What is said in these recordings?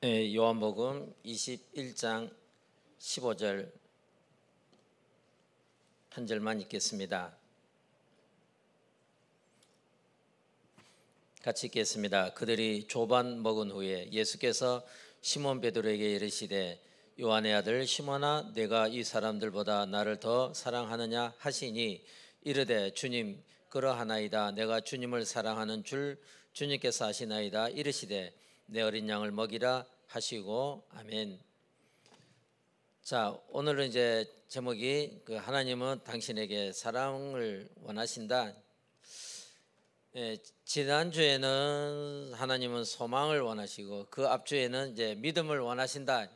요한복음 21장 15절 한 절만 읽겠습니다. 같이 읽겠습니다. 그들이 조반 먹은 후에 예수께서 시몬 베드로에게 이르시되 요한의 아들 시몬아 내가 이 사람들보다 나를 더 사랑하느냐 하시니 이르되 주님 그러하나이다. 내가 주님을 사랑하는 줄 주님께서 아시나이다. 이르시되 내 어린 양을 먹이라 하시고 아멘. 자, 오늘은 이제 제목이 하나님은 당신에게 사랑을 원하신다. 지난주에는 하나님은 소망을 원하시고 그 앞주에는 이제 믿음을 원하신다.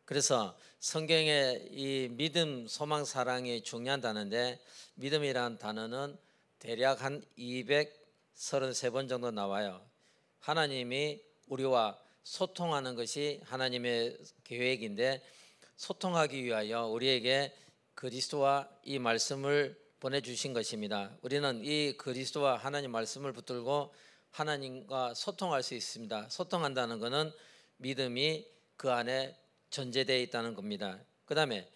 그래서 성경에 이 믿음, 소망, 사랑이 중요한 단어인데 믿음이라는 단어는 대략 한 233번 정도 나와요. 하나님이 우리와 소통하는 것이 하나님의 계획인데 소통하기 위하여 우리에게 그리스도와 이 말씀을 보내주신 것입니다. 우리는 이 그리스도와 하나님 말씀을 붙들고 하나님과 소통할 수 있습니다. 소통한다는 것은 믿음이 그 안에 전제되어 있다는 겁니다. 그 다음에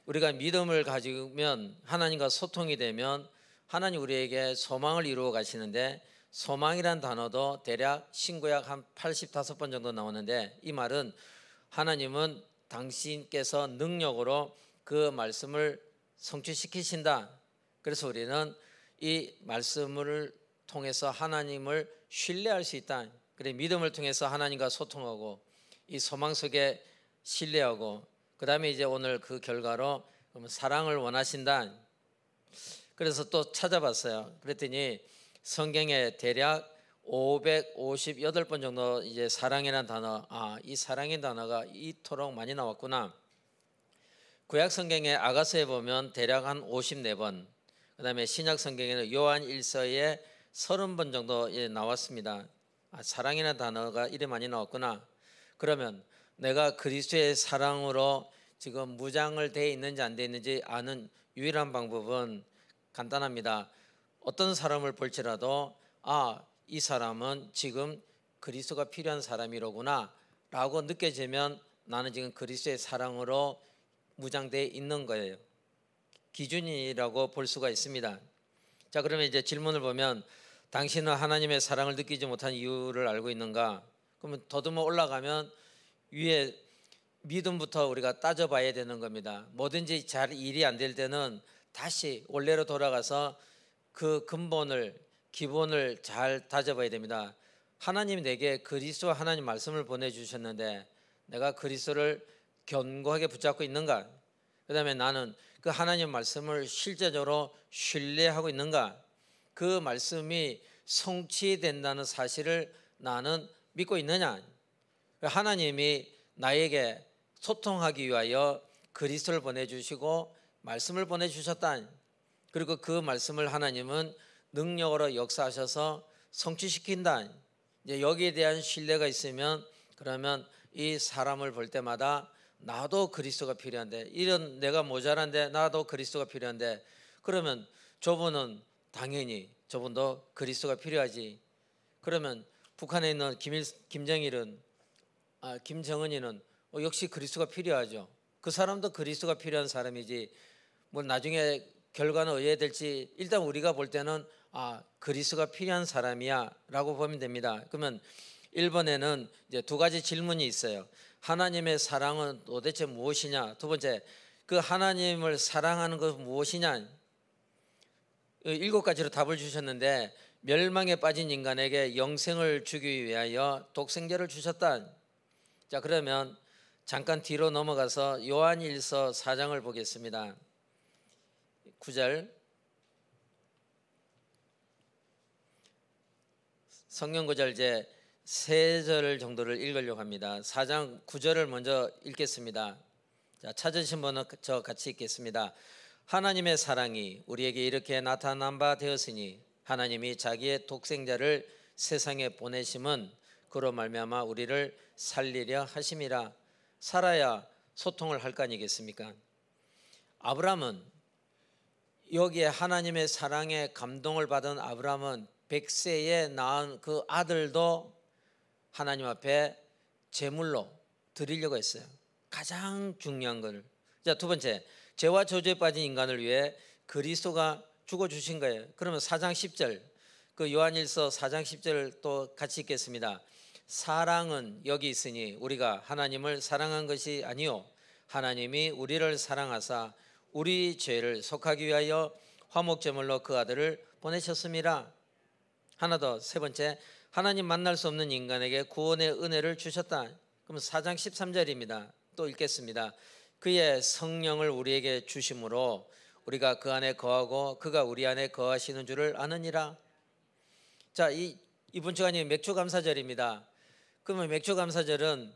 우리가 믿음을 가지면 하나님과 소통이 되면 하나님 우리에게 소망을 이루어 가시는데 소망이란 단어도 대략 신구약 한 85번 정도 나오는데 이 말은 하나님은 당신께서 능력으로 그 말씀을 성취시키신다. 그래서 우리는 이 말씀을 통해서 하나님을 신뢰할 수 있다. 그래 믿음을 통해서 하나님과 소통하고 이 소망 속에 신뢰하고 그 다음에 이제 오늘 그 결과로 사랑을 원하신다. 그래서 또 찾아봤어요. 그랬더니 성경에 대략 558번 정도 이제 사랑이라는 단어, 이 사랑의 단어가 이토록 많이 나왔구나. 구약 성경의 아가서에 보면 대략 한 54번, 그다음에 신약 성경에는 요한 1서에 30번 정도 나왔습니다. 사랑이라는 단어가 이래 많이 나왔구나. 그러면 내가 그리스도의 사랑으로 지금 무장을 돼 있는지 안 돼 있는지 아는 유일한 방법은 간단합니다. 어떤 사람을 볼지라도 이 사람은 지금 그리스도가 필요한 사람이로구나 라고 느껴지면 나는 지금 그리스도의 사랑으로 무장되어 있는 거예요. 기준이라고 볼 수가 있습니다. 자, 그러면 이제 질문을 보면 당신은 하나님의 사랑을 느끼지 못한 이유를 알고 있는가? 그러면 더듬어 올라가면 위에 믿음부터 우리가 따져봐야 되는 겁니다. 뭐든지 잘 일이 안 될 때는 다시 원래로 돌아가서 그 근본을 기본을 잘 다져봐야 됩니다. 하나님이 내게 그리스도와 하나님 말씀을 보내주셨는데 내가 그리스도를 견고하게 붙잡고 있는가? 그 다음에 나는 그 하나님 말씀을 실제적으로 신뢰하고 있는가? 그 말씀이 성취된다는 사실을 나는 믿고 있느냐? 하나님이 나에게 소통하기 위하여 그리스도를 보내주시고 말씀을 보내주셨다. 그리고 그 말씀을 하나님은 능력으로 역사하셔서 성취시킨다. 이제 여기에 대한 신뢰가 있으면 그러면 이 사람을 볼 때마다 나도 그리스도가 필요한데 이런 내가 모자란데 나도 그리스도가 필요한데 그러면 저분은 당연히 저분도 그리스도가 필요하지. 그러면 북한에 있는 김정일은 김정은이는 역시 그리스도가 필요하죠. 그 사람도 그리스도가 필요한 사람이지. 뭐 나중에 결과는 어떻게 될지 일단 우리가 볼 때는 그리스도가 필요한 사람이야 라고 보면 됩니다. 그러면 1번에는 이제 두 가지 질문이 있어요. 하나님의 사랑은 도대체 무엇이냐? 두 번째, 그 하나님을 사랑하는 것은 무엇이냐? 7가지로 답을 주셨는데 멸망에 빠진 인간에게 영생을 주기 위하여 독생자를 주셨다. 자, 그러면 잠깐 뒤로 넘어가서 요한일서 4장을 보겠습니다. 9절 성경 구절 이제 3절 정도를 읽으려고 합니다. 4장 9절을 먼저 읽겠습니다. 자, 찾으신 분은 저 같이 읽겠습니다. 하나님의 사랑이 우리에게 이렇게 나타난 바 되었으니 하나님이 자기의 독생자를 세상에 보내심은 그로 말미암아 우리를 살리려 하심이라. 살아야 소통을 할 거 아니겠습니까? 아브라함은 여기에 하나님의 사랑에 감동을 받은 아브라함은 100세에 낳은 그 아들도 하나님 앞에 제물로 드리려고 했어요. 가장 중요한 것을. 자, 두 번째, 죄와 저주에 빠진 인간을 위해 그리스도가 죽어 주신 거예요. 그러면 4장 10절, 그 요한일서 4장 10절 또 같이 읽겠습니다. 사랑은 여기 있으니 우리가 하나님을 사랑한 것이 아니요 하나님이 우리를 사랑하사 우리 죄를 속하기 위하여 화목제물로 그 아들을 보내셨습니다. 하나 더, 세 번째, 하나님 만날 수 없는 인간에게 구원의 은혜를 주셨다. 그럼 4장 13절입니다. 또 읽겠습니다. 그의 성령을 우리에게 주심으로 우리가 그 안에 거하고 그가 우리 안에 거하시는 줄을 아느니라. 자, 이번 주간이 맥주감사절입니다. 그러면 맥주감사절은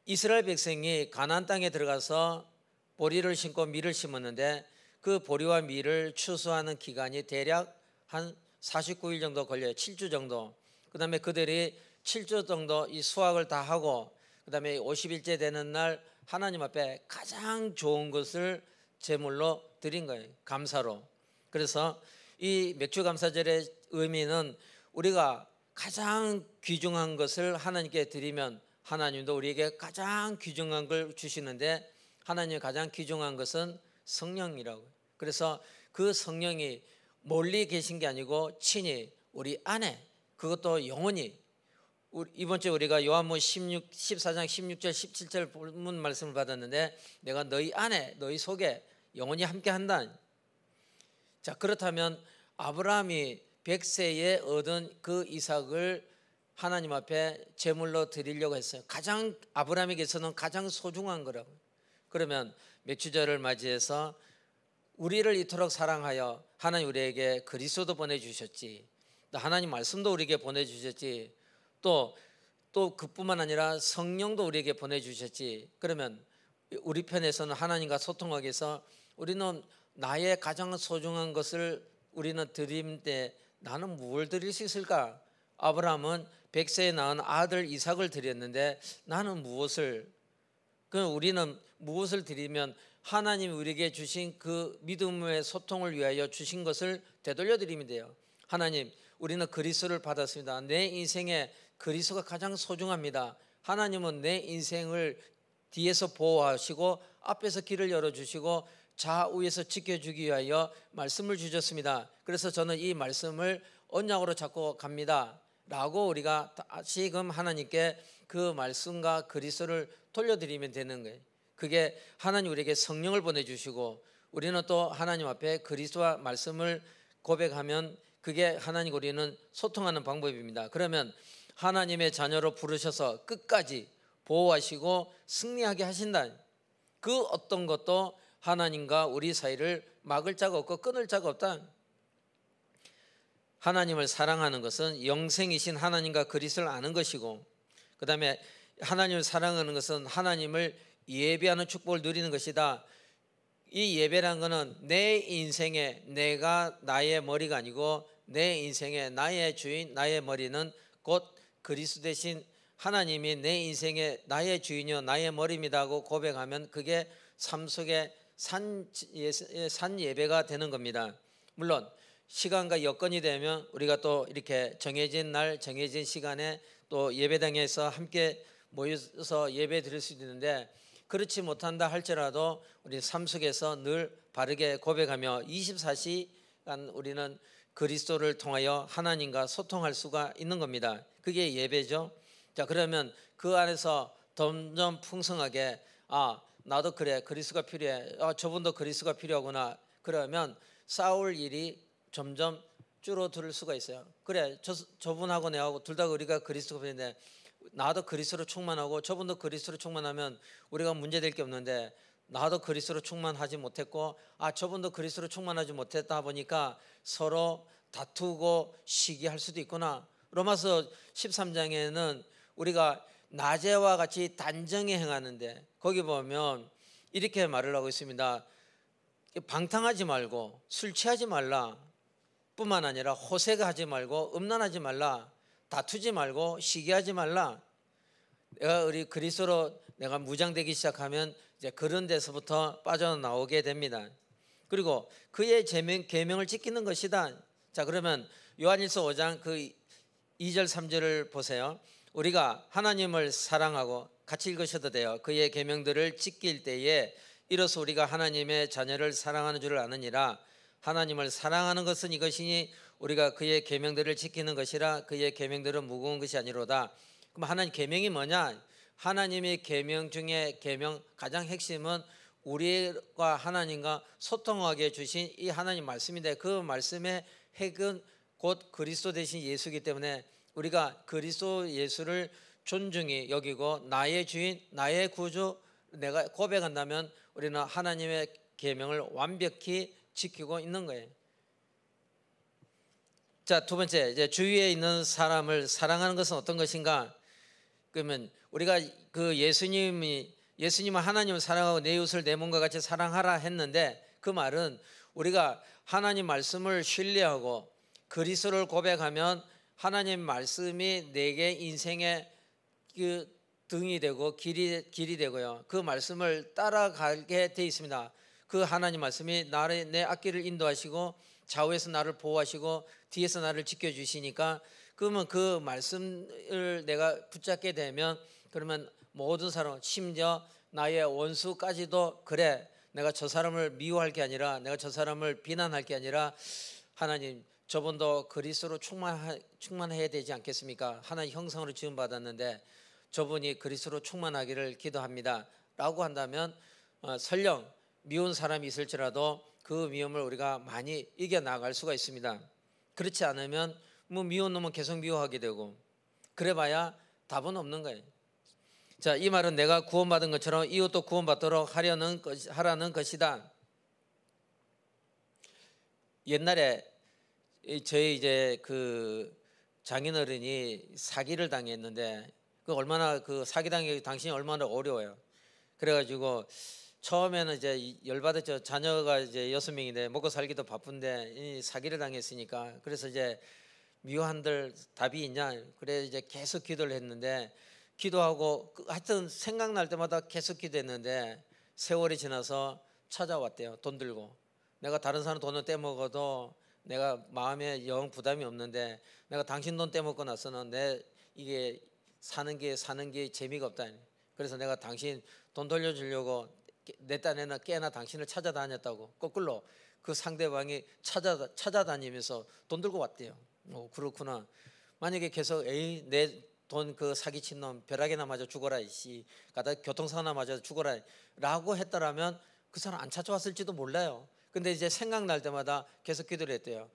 이스라엘 백성이 가나안 땅에 들어가서 보리를 심고 밀을 심었는데 그 보리와 밀을 추수하는 기간이 대략 한 49일 정도 걸려요. 7주 정도. 그 다음에 그들이 7주 정도 이 수확을 다 하고 그 다음에 50일째 되는 날 하나님 앞에 가장 좋은 것을 제물로 드린 거예요. 감사로. 그래서 이 맥주감사절의 의미는 우리가 가장 귀중한 것을 하나님께 드리면 하나님도 우리에게 가장 귀중한 걸 주시는데 하나님의 가장 귀중한 것은 성령이라고. 그래서 그 성령이 멀리 계신 게 아니고 친히 우리 안에, 그것도 영원히. 이번 주에 우리가 요한복음 14장 16절 17절 본문 말씀을 받았는데 내가 너희 안에 너희 속에 영원히 함께한다. 자, 그렇다면 아브라함이 100세에 얻은 그 이삭을 하나님 앞에 제물로 드리려고 했어요. 가장 아브라함에게서는 가장 소중한 거라고. 그러면 맥주절을 맞이해서 우리를 이토록 사랑하여 하나님 우리에게 그리스도도 보내주셨지, 또 하나님 말씀도 우리에게 보내주셨지, 또 그뿐만 아니라 성령도 우리에게 보내주셨지. 그러면 우리 편에서는 하나님과 소통하기 위해서 우리는 나의 가장 소중한 것을 우리는 드릴 때 나는 무엇을 드릴 수 있을까? 아브라함은 100세에 낳은 아들 이삭을 드렸는데 나는 무엇을? 그럼 우리는 무엇을 드리면 하나님이 우리에게 주신 그 믿음의 소통을 위하여 주신 것을 되돌려 드리면 돼요. 하나님, 우리는 그리스도를 받았습니다. 내 인생에 그리스도가 가장 소중합니다. 하나님은 내 인생을 뒤에서 보호하시고 앞에서 길을 열어주시고 좌우에서 지켜주기 위하여 말씀을 주셨습니다. 그래서 저는 이 말씀을 언약으로 잡고 갑니다 라고 우리가 다시금 하나님께 그 말씀과 그리스도를 돌려드리면 되는 거예요. 그게 하나님 우리에게 성령을 보내주시고 우리는 또 하나님 앞에 그리스도와 말씀을 고백하면 그게 하나님과 우리는 소통하는 방법입니다. 그러면 하나님의 자녀로 부르셔서 끝까지 보호하시고 승리하게 하신다. 그 어떤 것도 하나님과 우리 사이를 막을 자가 없고 끊을 자가 없다. 하나님을 사랑하는 것은 영생이신 하나님과 그리스도를 아는 것이고, 그 다음에 하나님을 사랑하는 것은 하나님을 예배하는 축복을 누리는 것이다. 이 예배라는 것은 내 인생에 내가 나의 머리가 아니고 내 인생에 나의 주인, 나의 머리는 곧 그리스도 대신 하나님이 내 인생에 나의 주인이요 나의 머리입니다 하고 고백하면 그게 삶 속에 산 예배가 되는 겁니다. 물론 시간과 여건이 되면 우리가 또 이렇게 정해진 날 정해진 시간에 또 예배당에서 함께 모여서 예배 드릴 수 있는데, 그렇지 못한다 할지라도 우리 삶 속에서 늘 바르게 고백하며 24시간 우리는 그리스도를 통하여 하나님과 소통할 수가 있는 겁니다. 그게 예배죠. 자, 그러면 그 안에서 점점 풍성하게 나도 그래, 그리스도가 필요해, 저분도 그리스도가 필요하구나, 그러면 싸울 일이 점점 줄어들 수가 있어요. 그래, 저분하고 내하고 둘 다 우리가 그리스도가 필요한데 나도 그리스도로 충만하고 저분도 그리스도로 충만하면 우리가 문제될 게 없는데 나도 그리스도로 충만하지 못했고 저분도 그리스도로 충만하지 못했다 보니까 서로 다투고 시기할 수도 있구나. 로마서 13장에는 우리가 낮에와 같이 단정히 행하는데 거기 보면 이렇게 말을 하고 있습니다. 방탕하지 말고 술 취하지 말라 뿐만 아니라 호색하지 말고 음란하지 말라, 다투지 말고 시기하지 말라. 내가 우리 그리스도로 내가 무장되기 시작하면 이제 그런 데서부터 빠져나오게 됩니다. 그리고 그의 계명을 지키는 것이다. 자, 그러면 요한일서 5장 그 2절 3절을 보세요. 우리가 하나님을 사랑하고 같이 읽으셔도 돼요. 그의 계명들을 지킬 때에 이로써 우리가 하나님의 자녀를 사랑하는 줄을 아느니라. 하나님을 사랑하는 것은 이것이니 우리가 그의 계명들을 지키는 것이라. 그의 계명들은 무거운 것이 아니로다. 그럼 하나님 계명이 뭐냐? 하나님의 계명 중에 계명 가장 핵심은 우리가 하나님과 소통하게 주신 이 하나님 말씀인데, 그 말씀의 핵은 곧 그리스도 되신 예수이기 때문에 우리가 그리스도 예수를 존중히 여기고 나의 주인, 나의 구주 내가 고백한다면 우리는 하나님의 계명을 완벽히 지키고 있는 거예요. 자, 두 번째, 이제 주위에 있는 사람을 사랑하는 것은 어떤 것인가? 그러면 우리가 그 예수님은 하나님을 사랑하고 내 이웃을 내 몸과 같이 사랑하라 했는데, 그 말은 우리가 하나님 말씀을 신뢰하고 그리스도를 고백하면 하나님 말씀이 내게 인생의 그 등이 되고 길이 되고요. 그 말씀을 따라가게 돼 있습니다. 그 하나님 말씀이 내 앞길을 인도하시고 좌우에서 나를 보호하시고 뒤에서 나를 지켜주시니까, 그러면 그 말씀을 내가 붙잡게 되면, 그러면 모든 사람, 심지어 나의 원수까지도, 그래 내가 저 사람을 미워할 게 아니라, 내가 저 사람을 비난할 게 아니라, 하나님 저분도 그리스도로 충만해야 되지 않겠습니까? 하나님 형상으로 지음 받았는데 저분이 그리스도로 충만하기를 기도합니다 라고 한다면 설령 미운 사람이 있을지라도 그 미움을 우리가 많이 이겨나갈 수가 있습니다. 그렇지 않으면 뭐 미운 놈은 계속 미워하게 되고, 그래봐야 답은 없는 거예요. 자, 이 말은 내가 구원받은 것처럼 이웃도 구원받도록 하라는 것이다. 옛날에 저희 이제 그 장인어른이 사기를 당했는데, 그 얼마나 그 사기 당하기 당신이 얼마나 어려워요. 그래가지고 처음에는 이제 열받았죠. 자녀가 이제 6명인데 먹고 살기도 바쁜데 이 사기를 당했으니까. 그래서 이제 미워한들 답이 있냐? 그래 이제 계속 기도를 했는데, 기도하고 하여튼 생각날 때마다 계속 기도했는데 세월이 지나서 찾아왔대요. 돈 들고. 내가 다른 사람 돈을 떼먹어도 내가 마음에 영 부담이 없는데, 내가 당신 돈 떼먹고 나서는 이게 사는 게 재미가 없다. 그래서 내가 당신 돈 돌려주려고 내 딴에나 깨나 당신을 찾아다녔다고 거꾸로 그 상대방이 찾아다니면서 돈 들고 왔대요. 그렇구나. 만약에 계속 내 돈 그 사기친 놈 벼락이나 맞아 죽어라 이씨, 가다 교통사고나 맞아 죽어라 라고 했더라면 그 사람 안 찾아왔을지도 몰라요. 근데 이제 생각날 때마다 계속 기도를 했대요.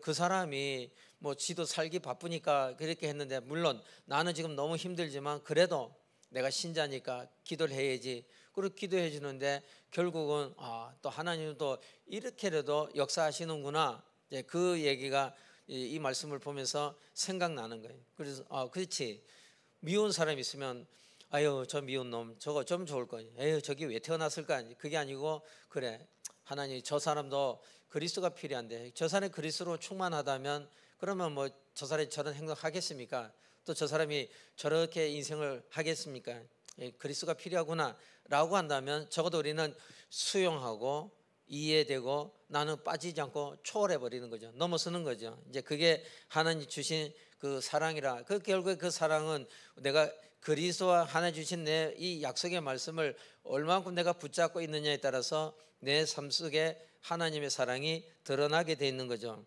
그 사람이 뭐 지도 살기 바쁘니까 그렇게 했는데, 물론 나는 지금 너무 힘들지만 그래도 내가 신자니까 기도를 해야지. 그리고 기도해 주는데 결국은 또 하나님도 이렇게라도 역사하시는구나. 그 얘기가 이 말씀을 보면서 생각나는 거예요. 그래서 그렇지. 미운 사람이 있으면 아유 저 미운 놈 저거 좀 좋을 거예요. 에휴 저기 왜 태어났을까? 그게 아니고, 그래 하나님 저 사람도 그리스도가 필요한데 저 사람이 그리스도로 충만하다면 그러면 뭐 저 사람이 저런 행동하겠습니까? 또 저 사람이 저렇게 인생을 하겠습니까? 그리스도가 필요하구나 라고 한다면 적어도 우리는 수용하고 이해되고 나는 빠지지 않고 초월해 버리는 거죠. 넘어서는 거죠. 이제 그게 하나님 주신 그 사랑이라. 그 결국에 그 사랑은 내가 그리스도와 하나님 주신 내 이 약속의 말씀을 얼마만큼 내가 붙잡고 있느냐에 따라서 내 삶 속에 하나님의 사랑이 드러나게 돼 있는 거죠.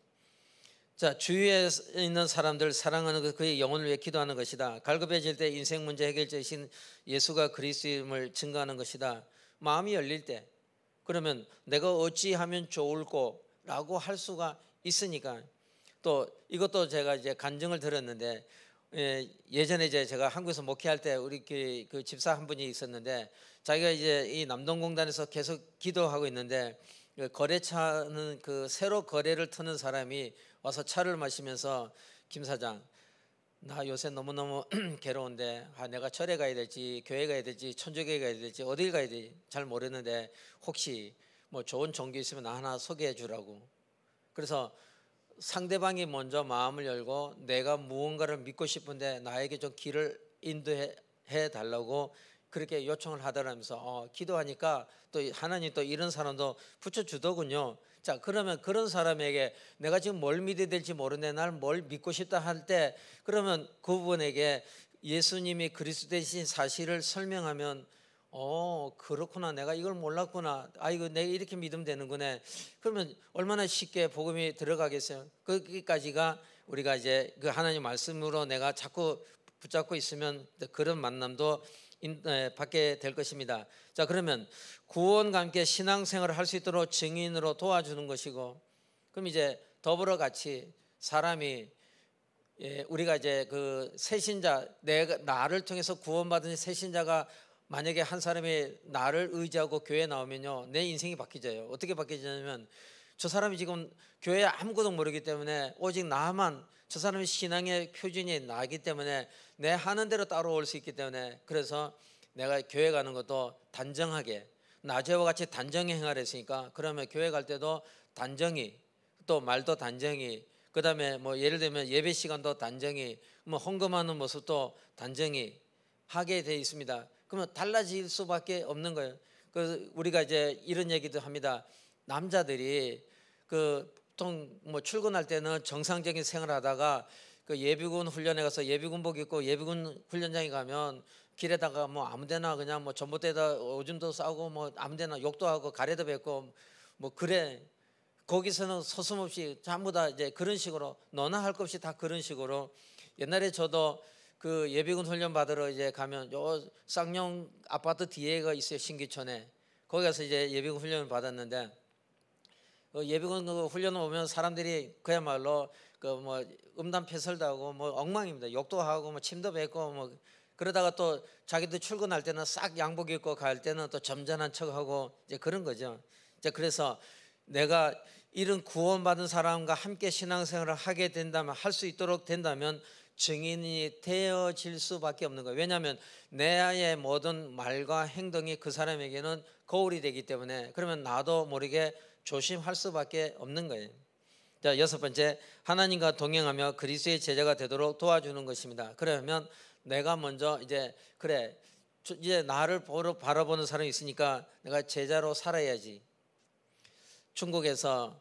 자, 주위에 있는 사람들 사랑하는 것, 그의 영혼을 위해 기도하는 것이다. 갈급해질 때 인생 문제 해결자이신 예수가 그리스도임을 증거하는 것이다. 마음이 열릴 때, 그러면 내가 어찌하면 좋을꼬라고 할 수가 있으니까. 또 이것도 제가 이제 간증을 들었는데, 예전에 이제 제가 한국에서 목회할 때 우리 그 집사 한 분이 있었는데, 자기가 이제 이 남동공단에서 계속 기도하고 있는데 거래차는 그 새로 거래를 트는 사람이 와서 차를 마시면서, 김 사장 나 요새 너무너무 괴로운데 내가 절에 가야 될지 교회 가야 될지 천주교회 가야 될지 어딜 가야 될지 잘 모르는데 혹시 뭐 좋은 종교 있으면 나 하나 소개해 주라고. 그래서 상대방이 먼저 마음을 열고 내가 무언가를 믿고 싶은데 나에게 좀 길을 인도해 달라고 그렇게 요청을 하더라면서 기도하니까 또 하나님 또 이런 사람도 붙여주더군요. 자, 그러면 그런 사람에게 내가 지금 뭘 믿어야 될지 모르는데 날 뭘 믿고 싶다 할 때, 그러면 그분에게 예수님이 그리스도 되신 사실을 설명하면 그렇구나, 내가 이걸 몰랐구나, 이거 내가 이렇게 믿으면 되는구나. 그러면 얼마나 쉽게 복음이 들어가겠어요. 거기까지가 우리가 이제 그 하나님 말씀으로 내가 자꾸 붙잡고 있으면 그런 만남도 받게 될 것입니다. 자, 그러면 구원과 함께 신앙생활을 할 수 있도록 증인으로 도와주는 것이고, 그럼 이제 더불어 같이 사람이 우리가 이제 그 새신자, 나를 통해서 구원받은 새신자가 만약에 한 사람이 나를 의지하고 교회에 나오면요, 내 인생이 바뀌져요. 어떻게 바뀌냐면, 저 사람이 지금 교회에 아무것도 모르기 때문에 오직 나만, 저 사람의 신앙의 표준이 나기 때문에 내 하는 대로 따라올 수 있기 때문에, 그래서 내가 교회 가는 것도 단정하게, 나제와 같이 단정히 행하라 했으니까, 그러면 교회 갈 때도 단정히, 또 말도 단정히, 그 다음에 뭐 예를 들면 예배 시간도 단정히, 뭐 헌금하는 모습도 단정히 하게 되어 있습니다. 그러면 달라질 수밖에 없는 거예요. 그래서 우리가 이제 이런 얘기도 합니다. 남자들이 그 보통 뭐 출근할 때는 정상적인 생활하다가 그 예비군 훈련에 가서 예비군복 입고 예비군 훈련장에 가면 길에다가 뭐 아무데나 그냥 뭐 전봇대에다 오줌도 싸고 뭐 아무데나 욕도 하고 가래도 뱉고 뭐 그래. 거기서는 서슴없이 전부 다 이제 그런 식으로, 너나 할 것 없이 다 그런 식으로. 옛날에 저도 그 예비군 훈련 받으러 이제 가면 요 쌍용 아파트 뒤에가 있어요, 신기촌에. 거기 가서 이제 예비군 훈련을 받았는데, 예비군 훈련을 오면 사람들이 그야말로 그 뭐 음담패설도 하고 뭐 엉망입니다. 욕도 하고 뭐 침도 뱉고 뭐 그러다가 또 자기도 출근할 때는 싹 양복 입고 갈 때는 또 점잖은 척하고 이제 그런 거죠. 이제 그래서 내가 이런 구원받은 사람과 함께 신앙생활을 하게 된다면, 할 수 있도록 된다면 증인이 되어질 수밖에 없는 거예요. 왜냐하면 내의 모든 말과 행동이 그 사람에게는 거울이 되기 때문에, 그러면 나도 모르게 조심할 수밖에 없는 거예요. 자, 여섯 번째, 하나님과 동행하며 그리스도의 제자가 되도록 도와주는 것입니다. 그러면 내가 먼저 이제 그래, 이제 나를 바라보는 사람이 있으니까 내가 제자로 살아야지. 중국에서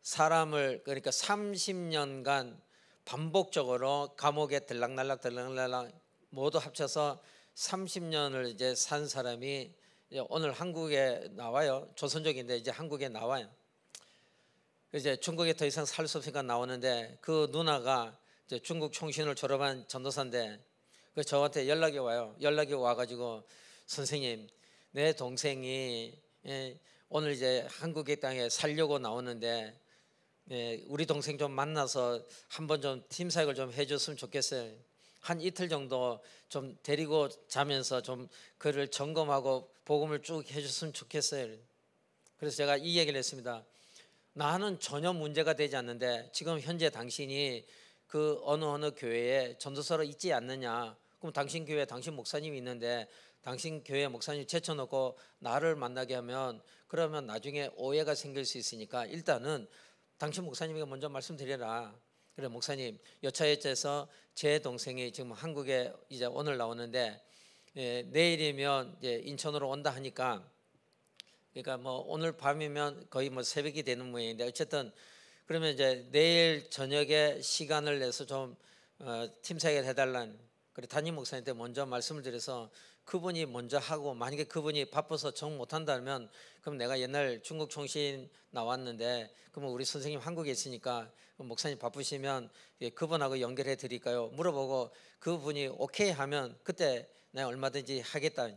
사람을, 그러니까 30년간 반복적으로 감옥에 들락날락 모두 합쳐서 30년을 이제 산 사람이 이제 오늘 한국에 나와요. 조선족인데 이제 한국에 나와요. 이제 중국에 더 이상 살 수 없으니까 나오는데, 그 누나가 이제 중국 총신을 졸업한 전도사인데 그 저한테 연락이 와요. 연락이 와가지고, 선생님, 내 동생이 오늘 이제 한국의 땅에 살려고 나오는데 우리 동생 좀 만나서 한번 좀 팀 사역을 좀 해줬으면 좋겠어요. 한 이틀 정도 좀 데리고 자면서 좀 그를 점검하고 복음을 쭉 해줬으면 좋겠어요. 그래서 제가 이 얘기를 했습니다. 나는 전혀 문제가 되지 않는데 지금 현재 당신이 그 어느 교회에 전도사로 있지 않느냐. 그럼 당신 교회에 당신 목사님이 있는데 당신 교회 목사님 제쳐놓고 나를 만나게 하면 그러면 나중에 오해가 생길 수 있으니까 일단은 당신 목사님에게 먼저 말씀드려라. 그래, 목사님, 여차여차해서 제 동생이 지금 한국에 이제 오늘 나오는데 내일이면 이제 인천으로 온다 하니까, 그러니까 뭐 오늘 밤이면 거의 뭐 새벽이 되는 모양인데, 어쨌든 그러면 이제 내일 저녁에 시간을 내서 좀 팀 사역을 해달라는, 그래 담임 목사님한테 먼저 말씀을 드려서 그분이 먼저 하고, 만약에 그분이 바빠서 정 못한다면 그럼 내가 옛날 중국 총신 나왔는데 그러면 우리 선생님 한국에 있으니까 목사님 바쁘시면 그분하고 연결해 드릴까요? 물어보고 그분이 오케이 하면 그때 내가 얼마든지 하겠다.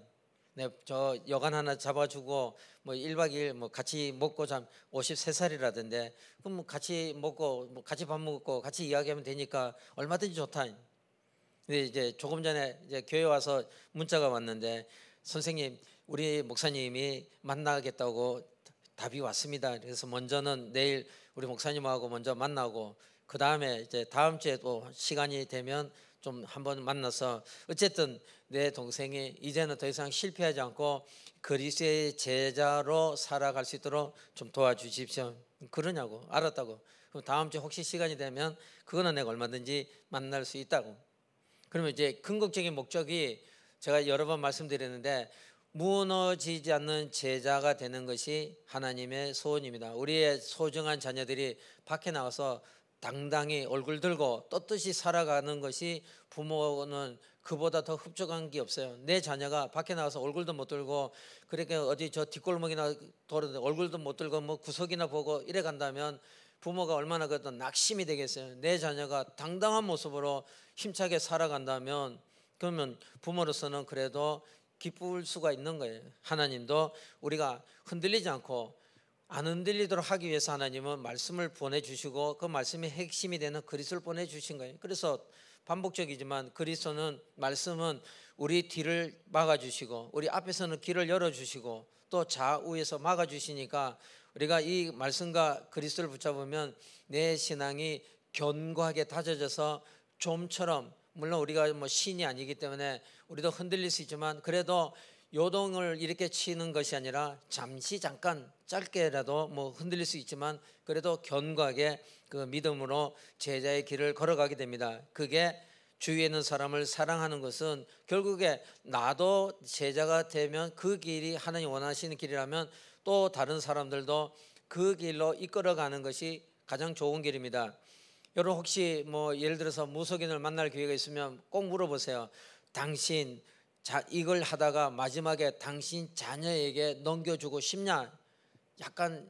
내가 저 여관 하나 잡아주고 뭐 1박 2일 뭐 같이 먹고 잠, 53살이라던데 그럼 뭐 같이 먹고 뭐 같이 밥 먹고 같이 이야기하면 되니까 얼마든지 좋다. 근데 이제 조금 전에 이제 교회 와서 문자가 왔는데, 선생님, 우리 목사님이 만나겠다고 답이 왔습니다. 그래서 먼저는 내일 우리 목사님하고 먼저 만나고 그 다음에 이제 다음 주에 또 시간이 되면 좀 한번 만나서, 어쨌든 내 동생이 이제는 더 이상 실패하지 않고 그리스도의 제자로 살아갈 수 있도록 좀 도와주십시오. 그러냐고. 알았다고. 그럼 다음 주에 혹시 시간이 되면 그거는 내가 얼마든지 만날 수 있다고. 그러면 이제 궁극적인 목적이 제가 여러 번 말씀드렸는데, 무너지지 않는 제자가 되는 것이 하나님의 소원입니다. 우리의 소중한 자녀들이 밖에 나가서 당당히 얼굴 들고 떳떳이 살아가는 것이 부모는 그보다 더 흡족한 게 없어요. 내 자녀가 밖에 나가서 얼굴도 못 들고 그렇게 어디 저 뒷골목이나 돌아다니는데 얼굴도 못 들고 뭐 구석이나 보고 이래 간다면 부모가 얼마나 그래도 낙심이 되겠어요. 내 자녀가 당당한 모습으로 힘차게 살아간다면 그러면 부모로서는 그래도 기쁠 수가 있는 거예요. 하나님도 우리가 흔들리지 않고 안 흔들리도록 하기 위해서 하나님은 말씀을 보내주시고 그 말씀이 핵심이 되는 그리스도를 보내주신 거예요. 그래서 반복적이지만 그리스도는 말씀은 우리 뒤를 막아주시고 우리 앞에서는 길을 열어주시고 또 좌우에서 막아주시니까 우리가 이 말씀과 그리스도를 붙잡으면 내 신앙이 견고하게 다져져서 좀처럼, 물론 우리가 뭐 신이 아니기 때문에 우리도 흔들릴 수 있지만 그래도 요동을 이렇게 치는 것이 아니라 잠시 잠깐 짧게라도 뭐 흔들릴 수 있지만 그래도 견고하게 그 믿음으로 제자의 길을 걸어가게 됩니다. 그게 주위에 있는 사람을 사랑하는 것은 결국에 나도 제자가 되면 그 길이 하나님 원하시는 길이라면 또 다른 사람들도 그 길로 이끌어가는 것이 가장 좋은 길입니다. 여러분 혹시 뭐 예를 들어서 무속인을 만날 기회가 있으면 꼭 물어보세요. 당신 이걸 하다가 마지막에 당신 자녀에게 넘겨주고 싶냐? 약간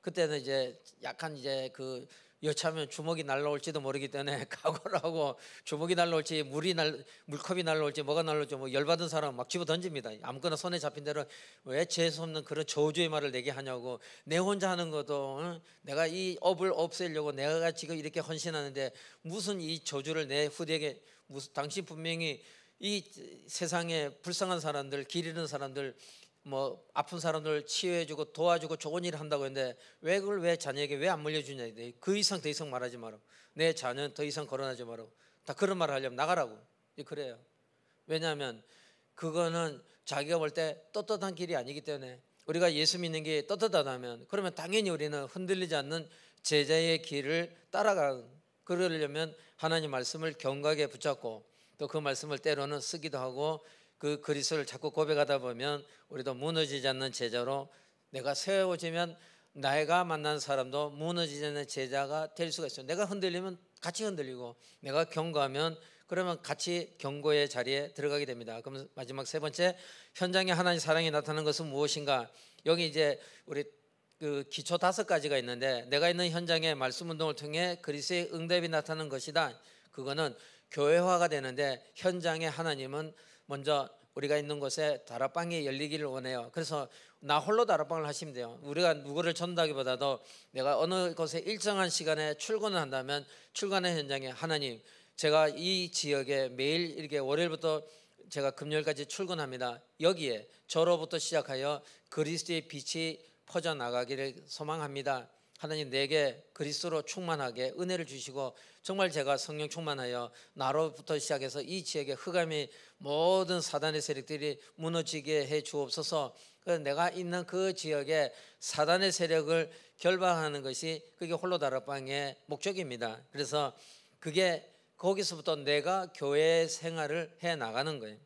그때는 이제 약간 이제 그 여차하면 주먹이 날라올지도 모르기 때문에 각오를 하고 주먹이 날라올지 물컵이 날라올지 뭐가 날라올지 뭐 열받은 사람 막 집어 던집니다. 아무거나 손에 잡힌 대로 왜 재수 없는 그런 저주의 말을 내게 하냐고. 내 혼자 하는 것도 내가 이 업을 없애려고 내가 지금 이렇게 헌신하는데 무슨 이 저주를 내 후대에게 무슨 당신 분명히 이 세상에 불쌍한 사람들 길 잃은 사람들 뭐 아픈 사람들 치유해주고 도와주고 좋은 일을 한다고 했는데 왜 그걸 왜 자녀에게 왜 안 물려주냐. 그 이상 더 이상 말하지 마라. 내 자녀는 더 이상 거론하지 마라. 다 그런 말을 하려면 나가라고. 그래요. 왜냐하면 그거는 자기가 볼 때 떳떳한 길이 아니기 때문에. 우리가 예수 믿는 게 떳떳하다면 그러면 당연히 우리는 흔들리지 않는 제자의 길을 따라가는, 그러려면 하나님 말씀을 견고하게 붙잡고 또 그 말씀을 때로는 쓰기도 하고 그 그리스도를 자꾸 고백하다 보면 우리도 무너지지 않는 제자로 내가 세워지면 내가 만난 사람도 무너지지 않는 제자가 될 수가 있어요. 내가 흔들리면 같이 흔들리고 내가 견고하면 그러면 같이 견고의 자리에 들어가게 됩니다. 그럼 마지막 세 번째, 현장에 하나님의 사랑이 나타나는 것은 무엇인가? 여기 이제 우리 그 기초 5가지가 있는데 내가 있는 현장에 말씀 운동을 통해 그리스도의 응답이 나타나는 것이다. 그거는 교회화가 되는데 현장에 하나님은 먼저 우리가 있는 곳에 다락방이 열리기를 원해요. 그래서 나 홀로 다락방을 하시면 돼요. 우리가 누구를 전다기보다도 내가 어느 곳에 일정한 시간에 출근을 한다면 출근의 현장에 하나님, 제가 이 지역에 매일 이렇게 월요일부터 제가 금요일까지 출근합니다. 여기에 저로부터 시작하여 그리스도의 빛이 퍼져나가기를 소망합니다. 하나님 내게 그리스도로 충만하게 은혜를 주시고 정말 제가 성령 충만하여 나로부터 시작해서 이 지역의 흑암이 모든 사단의 세력들이 무너지게 해 주옵소서. 내가 있는 그 지역에 사단의 세력을 결박하는 것이 그게 홀로 다락방의 목적입니다. 그래서 그게 거기서부터 내가 교회 생활을 해 나가는 거예요.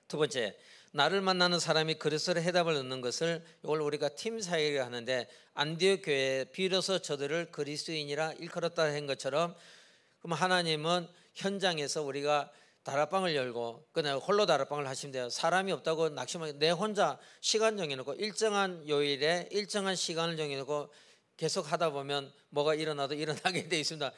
두 번째, 나를 만나는 사람이 그리스도의 해답을 얻는 것을 이걸 우리가 팀 사역을 하는데 안디옥 교회에 비로소 저들을 그리스도인이라 일컬었다 한 것처럼 그럼 하나님은 현장에서 우리가 다락방을 열고 그냥 홀로 다락방을 하시면 돼요. 사람이 없다고 낙심하게 내 혼자 시간 정해놓고 일정한 요일에 일정한 시간을 정해놓고 계속 하다 보면 뭐가 일어나도 일어나게 돼 있습니다.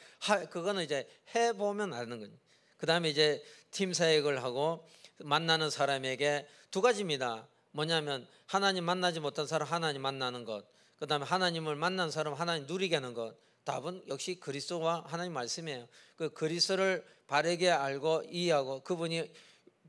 그거는 이제 해보면 아는 거예요. 그 다음에 이제 팀 사역을 하고 만나는 사람에게 2가지입니다. 뭐냐면 하나님 만나지 못한 사람 하나님 만나는 것, 그 다음에 하나님을 만난 사람 하나님 누리게 하는 것. 답은 역시 그리스도와 하나님 말씀이에요. 그 그리스도를 바르게 알고 이해하고 그분이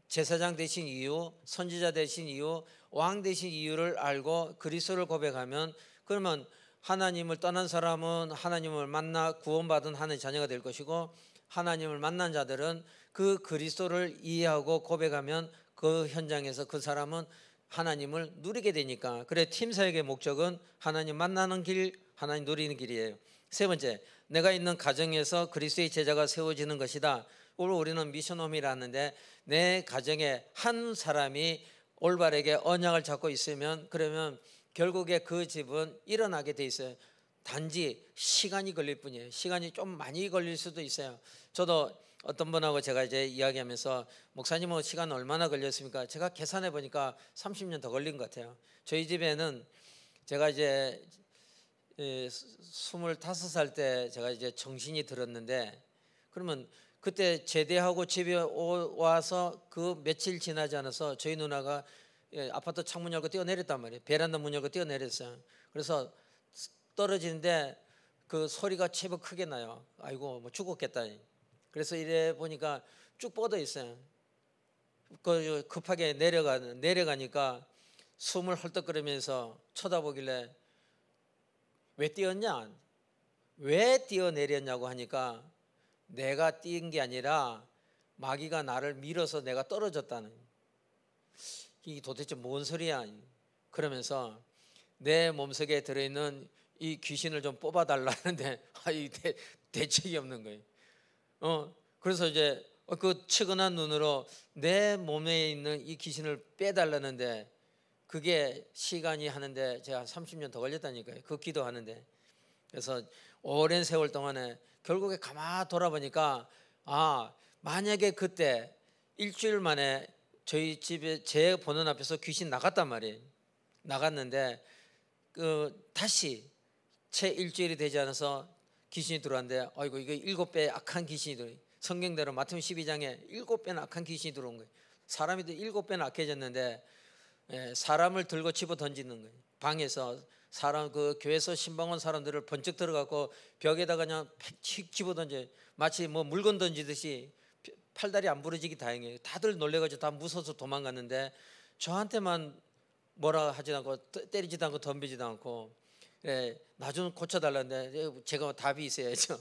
제사장 되신 이유, 선지자 되신 이유, 왕 되신 이유를 알고 그리스도를 고백하면 그러면 하나님을 떠난 사람은 하나님을 만나 구원받은 하나님의 자녀가 될 것이고 하나님을 만난 자들은 그 그리스도를 이해하고 고백하면 그 현장에서 그 사람은 하나님을 누리게 되니까. 그래 팀 사역의 목적은 하나님 만나는 길, 하나님 누리는 길이에요. 세 번째, 내가 있는 가정에서 그리스도의 제자가 세워지는 것이다. 오늘 우리는 미션홈이라 하는데 내 가정에 한 사람이 올바르게 언약을 잡고 있으면 그러면 결국에 그 집은 일어나게 돼 있어요. 단지 시간이 걸릴 뿐이에요. 시간이 좀 많이 걸릴 수도 있어요. 저도 어떤 분하고 제가 이제 이야기하면서 목사님은 시간 얼마나 걸렸습니까? 제가 계산해 보니까 30년 더 걸린 것 같아요. 저희 집에는 제가 이제 25살 때 제가 이제 정신이 들었는데, 그러면 그때 제대하고 집에 와서 그 며칠 지나지 않아서 저희 누나가 아파트 창문 열고 뛰어내렸단 말이에요. 베란다 문 열고 뛰어내렸어요. 그래서 떨어지는데 그 소리가 제법 크게 나요. 아이고 뭐 죽었겠다. 그래서 이래 보니까 쭉 뻗어 있어요. 그 급하게 내려가니까 숨을 헐떡거리면서 쳐다보길래 왜 뛰었냐? 왜 뛰어내렸냐고 하니까 내가 뛴 게 아니라 마귀가 나를 밀어서 내가 떨어졌다는, 이게 도대체 뭔 소리야? 그러면서 내 몸속에 들어있는 이 귀신을 좀 뽑아달라는데 이 대책이 없는 거예요. 그래서 이제 그 측은한 눈으로 내 몸에 있는 이 귀신을 빼달라는데, 그게 시간이 하는데 제가 30년 더 걸렸다니까요. 그 기도하는데. 그래서 오랜 세월 동안에 결국에 가만 돌아보니까, 만약에 그때 일주일 만에 저희 집에 제 보는 앞에서 귀신 나갔단 말이에요. 나갔는데 다시 채 일주일이 되지 않아서 귀신이 들어왔는데, 아이고 이거 7배 악한 귀신이 들어요. 성경대로 마태복음 12장에 7배나 악한 귀신이 들어온 거예요. 사람이 7배나 악해졌는데 사람을 들고 집어 던지는 거예요. 방에서 사람, 그 교회에서 신방 온 사람들을 번쩍 들어가고 벽에다가 그냥 픽 집어 던져요. 마치 뭐 물건 던지듯이. 팔다리 안 부러지기 다행이에요. 다들 놀래가지고 다 무서워서 도망갔는데 저한테만 뭐라 하지 않고 때리지도 않고 덤비지도 않고, 나 좀 고쳐달라는데 제가 답이 있어야죠.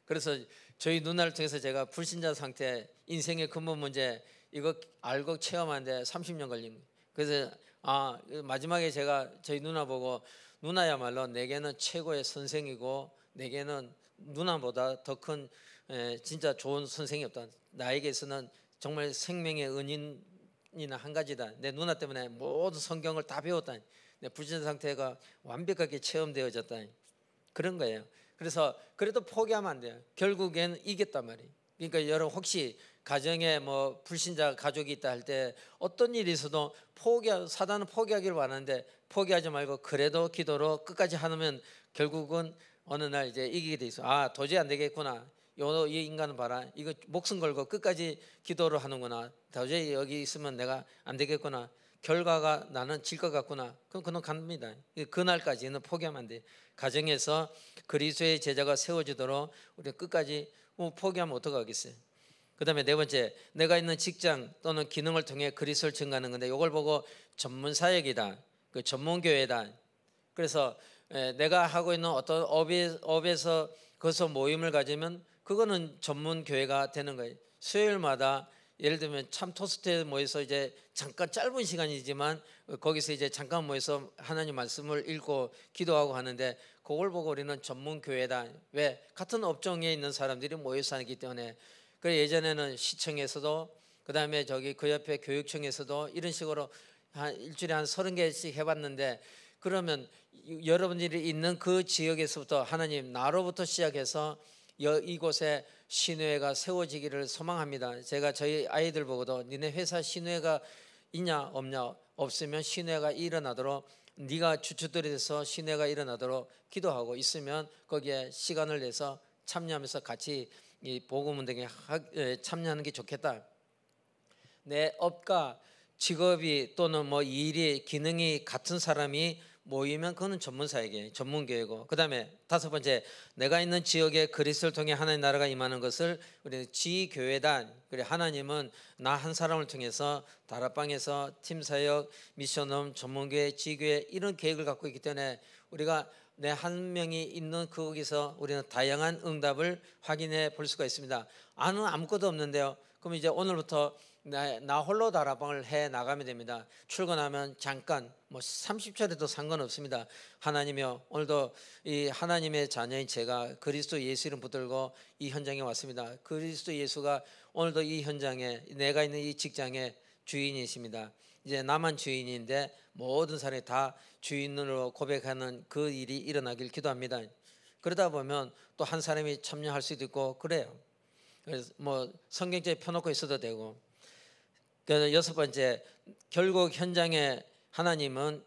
그래서 저희 누나를 통해서 제가 불신자 상태, 인생의 근본 문제 이거 알고 체험하는데 30년 걸린 거예요. 그래서 마지막에 제가 저희 누나 보고, 누나야말로 내게는 최고의 선생이고 내게는 누나보다 더 큰 진짜 좋은 선생이 없다. 나에게서는 정말 생명의 은인이나 한 가지다. 내 누나 때문에 모든 성경을 다 배웠다. 내 불신자 상태가 완벽하게 체험되어졌다. 그런 거예요. 그래서 그래도 포기하면 안 돼요. 결국엔 이겼단 말이에요. 그러니까 여러분 혹시 가정에 뭐 불신자 가족이 있다 할 때 어떤 일이 있어도 사단은 포기하기를 원하는데 포기하지 말고 그래도 기도로 끝까지 하면 결국은 어느 날 이제 이기게 돼 있어. 도저히 안 되겠구나. 이 인간은 봐라, 이거 목숨 걸고 끝까지 기도를 하는구나. 도저히 여기 있으면 내가 안 되겠구나. 결과가 나는 질 것 같구나. 그럼 그는 갑니다. 그날까지는 포기하면 안 돼. 가정에서 그리스도의 제자가 세워지도록 우리 끝까지 포기하면 어떡하겠어요. 그 다음에 네 번째, 내가 있는 직장 또는 기능을 통해 그리스도를 증거하는 건데, 이걸 보고 전문 사역이다, 그 전문 교회다. 그래서 내가 하고 있는 어떤 업에서 거기서 모임을 가지면 그거는 전문 교회가 되는 거예요. 수요일마다 예를 들면 참 토스트에 모여서 이제 잠깐 짧은 시간이지만 거기서 이제 잠깐 모여서 하나님 말씀을 읽고 기도하고 하는데, 그걸 보고 우리는 전문 교회다. 왜? 같은 업종에 있는 사람들이 모여서 하기 때문에. 그래, 예전에는 시청에서도, 그 다음에 저기 그 옆에 교육청에서도 이런 식으로 일주일에 한 30개씩 해봤는데, 그러면 여러분들이 있는 그 지역에서부터 하나님 나로부터 시작해서 이곳에 신회가 세워지기를 소망합니다. 제가 저희 아이들 보고도 니네 회사 신회가 있냐 없냐, 없으면 신회가 일어나도록 네가 주춧돌이 돼서 신회가 일어나도록 기도하고, 있으면 거기에 시간을 내서 참여하면서 같이 이 복음 운동에 참여하는 게 좋겠다. 내 업과 직업이 또는 뭐 일이 기능이 같은 사람이 모이면 그거는 전문사역이에요. 전문교회고. 그 다음에 다섯 번째, 내가 있는 지역에 그리스도를 통해 하나님 나라가 임하는 것을 우리는 지교회단. 그래, 하나님은 나 한 사람을 통해서 다락방에서 팀사역, 미션홈, 전문교회, 지교회 이런 계획을 갖고 있기 때문에 우리가 내 한 명이 있는 거기서 우리는 다양한 응답을 확인해 볼 수가 있습니다. 아무것도 없는데요. 그럼 이제 오늘부터 나 홀로 다락방을 해 나가면 됩니다. 출근하면 잠깐 뭐 30초라도 상관없습니다. 하나님이여, 오늘도 이 하나님의 자녀인 제가 그리스도 예수 이름 붙들고 이 현장에 왔습니다. 그리스도 예수가 오늘도 이 현장에, 내가 있는 이 직장의 주인이십니다. 이제 나만 주인인데 모든 사람이 다 주인으로 고백하는 그 일이 일어나길 기도합니다. 그러다 보면 또 한 사람이 참여할 수도 있고 그래요. 그래서 뭐 성경책에 펴놓고 있어도 되고. 그래서 여섯 번째, 결국 현장에 하나님은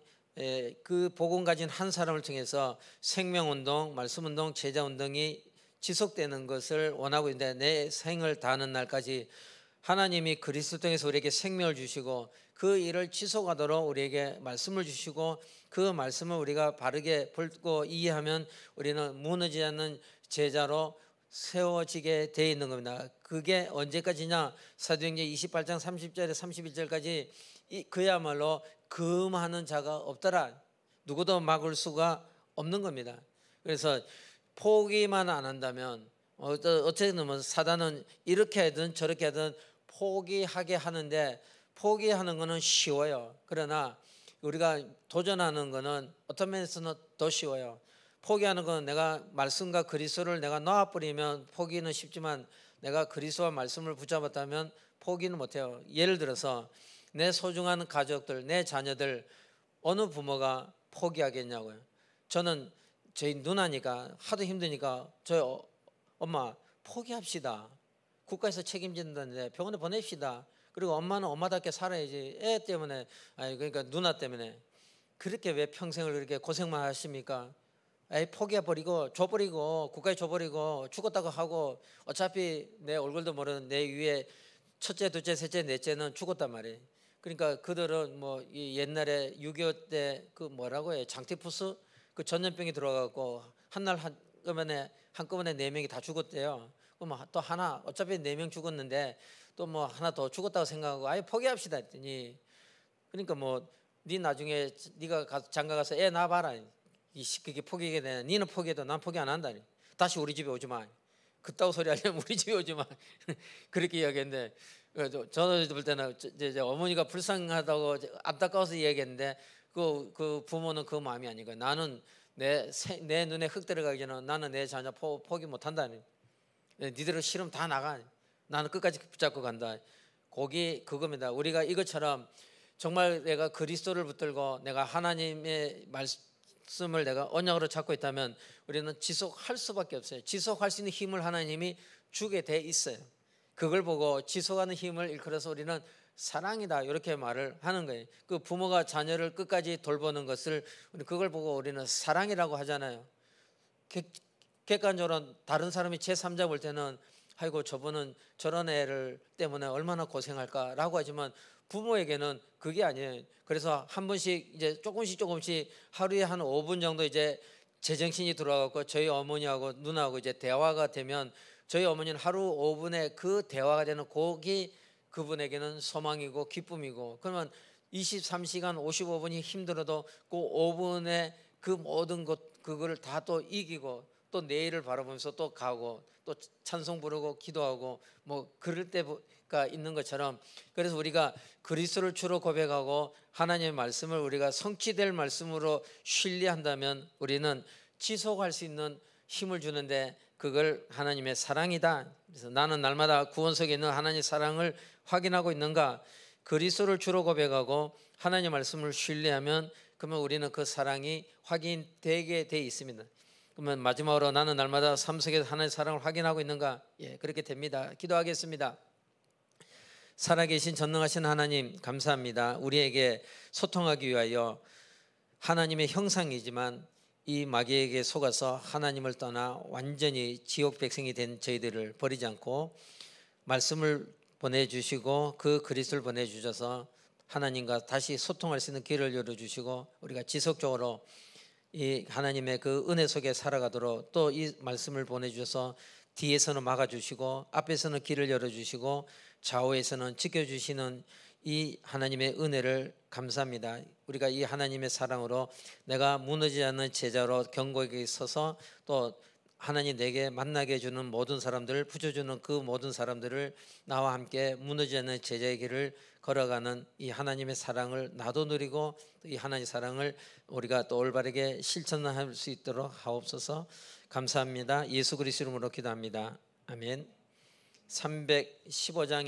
그 복음 가진 한 사람을 통해서 생명운동, 말씀운동, 제자운동이 지속되는 것을 원하고 있는데, 내 생을 다하는 날까지 하나님이 그리스도 통해서 우리에게 생명을 주시고 그 일을 지속하도록 우리에게 말씀을 주시고, 그 말씀을 우리가 바르게 듣고 이해하면 우리는 무너지지 않는 제자로 세워지게 되어 있는 겁니다. 그게 언제까지냐? 사도행전 28장 30절에 31절까지 그야말로 금하는 자가 없더라. 누구도 막을 수가 없는 겁니다. 그래서 포기만 안 한다면, 어쨌든 보면 사단은 이렇게 하든 저렇게 하든 포기하게 하는데, 포기하는 거는 쉬워요. 그러나 우리가 도전하는 거는 어떤 면에서는 더 쉬워요. 포기하는 건 내가 말씀과 그리스도를 내가 놓아버리면 포기는 쉽지만, 내가 그리스도와 말씀을 붙잡았다면 포기는 못해요. 예를 들어서 내 소중한 가족들, 내 자녀들, 어느 부모가 포기하겠냐고요. 저는 저희 누나니까 하도 힘드니까 저희 엄마 포기합시다. 국가에서 책임진다는데 병원에 보냅시다. 그리고 엄마는 엄마답게 살아야지. 애 때문에, 아니 그러니까 누나 때문에 그렇게 왜 평생을 그렇게 고생만 하십니까? 포기해버리고 줘버리고 국가에 줘버리고 죽었다고 하고, 어차피 내 얼굴도 모르는 내 위에 첫째, 둘째, 셋째, 넷째는 죽었단 말이에요. 그러니까 그들은 뭐 이 옛날에 6.25 때 그 뭐라고 해요? 장티푸스 그 전염병이 들어가고 한날 한꺼번에 4명이 다 죽었대요. 그럼 또 하나, 어차피 4명 죽었는데 또 뭐 하나 더 죽었다고 생각하고 아예 포기합시다 했더니, 그러니까 뭐 네 나중에 네가 장가 가서 애 낳아봐라. 그게 포기가 되냐? 니는 포기해도 난 포기 안 한다니. 다시 우리 집에 오지 마. 그따구 소리 하려면 우리 집에 오지 마. 그렇게 이야기했는데, 저는 볼 때는 이제 어머니가 불쌍하다고 안타까워서 이야기했는데, 그 부모는 그 마음이 아니고, 나는 내 눈에 흙 들어가기 전에 나는 내 자녀 포기 못 한다니. 니들은 싫으면 다 나가. 나는 끝까지 붙잡고 간다. 그겁니다. 우리가 이것처럼 정말 내가 그리스도를 붙들고 내가 하나님의 말씀을 내가 언약으로 잡고 있다면 우리는 지속할 수밖에 없어요. 지속할 수 있는 힘을 하나님이 주게 돼 있어요. 그걸 보고 지속하는 힘을 일컬어서 우리는 사랑이다, 이렇게 말을 하는 거예요. 그 부모가 자녀를 끝까지 돌보는 것을, 그걸 보고 우리는 사랑이라고 하잖아요. 객관적으로 다른 사람이 제3자 볼 때는 아이고 저분은 저런 애를 때문에 얼마나 고생할까라고 하지만, 부모에게는 그게 아니에요. 그래서 한 번씩 이제 조금씩 하루에 한 5분 정도 이제 제정신이 돌아가고 저희 어머니하고 누나하고 이제 대화가 되면, 저희 어머니는 하루 5분에 그 대화가 되는 곡이 그분에게는 소망이고 기쁨이고, 그러면 23시간 55분이 힘들어도 그 5분에 그 모든 것 그거를 다 또 이기고 또 내일을 바라보면서 또 가고 또 찬송 부르고 기도하고 뭐 그럴 때가 있는 것처럼, 그래서 우리가 그리스도를 주로 고백하고 하나님의 말씀을 우리가 성취될 말씀으로 신뢰한다면 우리는 지속할 수 있는 힘을 주는데, 그걸 하나님의 사랑이다. 그래서 나는 날마다 구원 속에 있는 하나님의 사랑을 확인하고 있는가? 그리스도를 주로 고백하고 하나님의 말씀을 신뢰하면, 그러면 우리는 그 사랑이 확인되게 돼 있습니다. 그러면 마지막으로 나는 날마다 삶 속에서 하나님의 사랑을 확인하고 있는가? 예, 그렇게 됩니다. 기도하겠습니다. 살아계신 전능하신 하나님, 감사합니다. 우리에게 소통하기 위하여 하나님의 형상이지만 이 마귀에게 속아서 하나님을 떠나 완전히 지옥 백성이 된 저희들을 버리지 않고 말씀을 보내주시고 그 그리스도를 보내주셔서 하나님과 다시 소통할 수 있는 길을 열어주시고, 우리가 지속적으로 이 하나님의 그 은혜 속에 살아가도록 또 이 말씀을 보내주셔서 뒤에서는 막아주시고 앞에서는 길을 열어주시고 좌우에서는 지켜주시는 이 하나님의 은혜를 감사합니다. 우리가 이 하나님의 사랑으로 내가 무너지지 않는 제자로 견고하게 서서 또 하나님 내게 만나게 해주는 모든 사람들을 붙여주는 그 모든 사람들을 나와 함께 무너지지 않는 제자의 길을 걸어가는 이 하나님의 사랑을 나도 누리고 이 하나님의 사랑을 우리가 또 올바르게 실천할 수 있도록 하옵소서. 감사합니다. 예수 그리스도 이름으로 기도합니다. 아멘. 315장